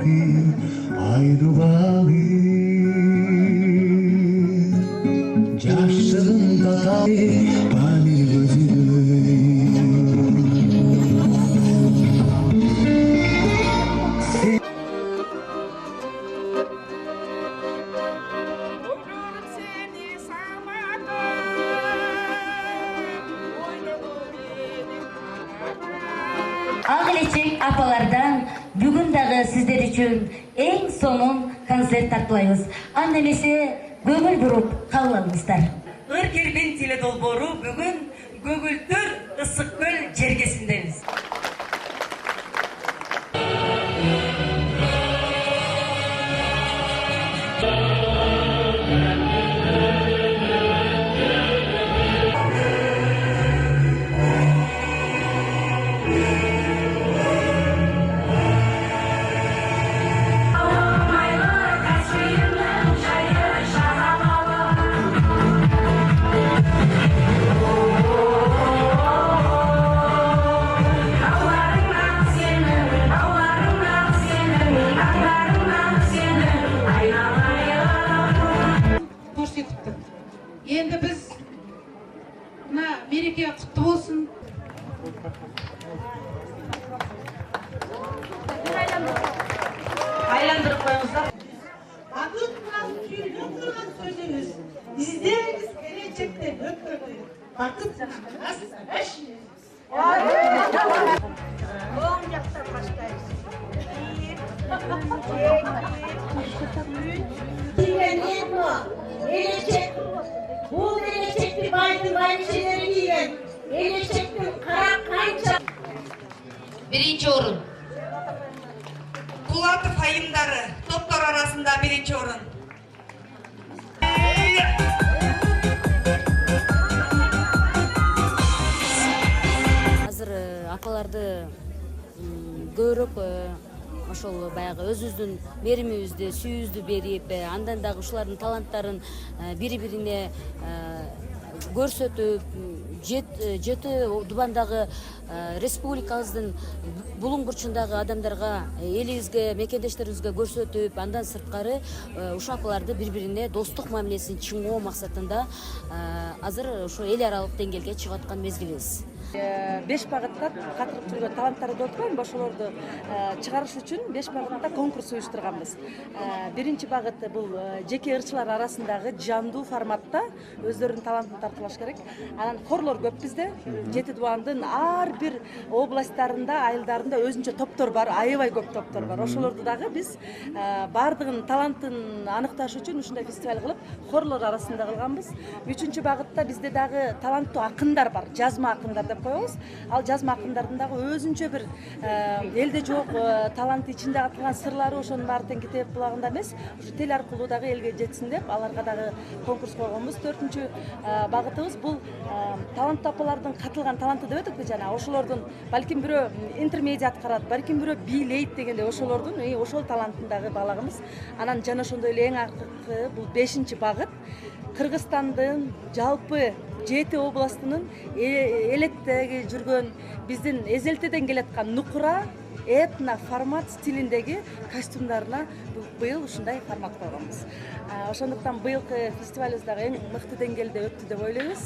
айдубагы жашыгын таталы памир көзүдөй Ал келечек апалардан бүгүн дагы сиздер үчүн эң сонун концерт тартуулайбыз. Анда эмесе көңүл буруп кабыл алыңыздар. Ыр келбин тиле долбоору бүгүн Көгүлтөр ысык көл жергесиндебиз. Енді біз мына мереке құтты болсын. Айландырып қойыңыздар. Ағылтынан түйілген тұрған сөзіміз, біздеріңіз келешекте өткөрді. Бақыт асырашын. Оң жақтан başlayız. Gelecek, bu gelecekli baydı şeyleri giyen, gelecekli kara kança. Birinci orun. Кулатов айымдары топтор арасында биринчи орун. Азыр апаларды көбүрөөк ошол баягы өзүбүздүн меримибизди, сүйүүбүздү берип, андан дагы ушулардын таланттарын бири-бирине көрсөтүп, жети Дубандагы республикабыздын булуң бурчундагы адамдарга, элибизге, мекендештерибизге көрсөтүп, андан сырткары ушул апаларды бири-бирине достук мамилесин чыңгоо максатында азыр ошо эл аралык деңгээлге чыгып аткан мезгилибиз. 5 багытта катырып жүргөн таланттарды деп атпайбы, ошолорду чыгарыш үчүн 5 багытта конкурс уюштурганбыз. Биринчи багыт бул жеке ырчылар арасындагы жандуу форматта өздөрүнүн талантын тартуулаш керек. Анан хорлор көп бизде. 7 Дубандын ар бир областтарында, айылдарында өзүнчө топтор бар, аябай көп топтор бар. Ошолорду дагы биз бардыгын талантын аныкташ үчүн ушундай фестиваль кылып, хорлор арасында кылганбыз. 3-чү багытта бизде дагы таланттуу акындар бар, жазма акындар деп коебуз. Ал жазма акындардын дагы өзүнчө бир элде жок талант ичинде атылган сырлары ошонун баары тең китеп булагында эмес, ушу тел аркылуу дагы элге жетсин деп аларга дагы конкурс койгонбуз. 4-чү багытыбыз бул таланттуу апалардын катылган таланты деп атпайбы жана ошолордун балким бирөө интермедиат аткарат, балким бирөө бийлейт дегенде ошолордун ошол талантын дагы баалаганбыз. Анан жана ошондой эле эң акыркы бул 5-чи багыт Кыргызстандын жалпы 7 областынын электеги жүргөн биздин эзелтеден келаткан нукура этно формат стилиндеги костюмдарына быйыл ушундай формат койгонбуз. Ошондуктан быйылкы фестивалыбыз дагы эң мыкты деңгээлде өттү деп ойлойбуз.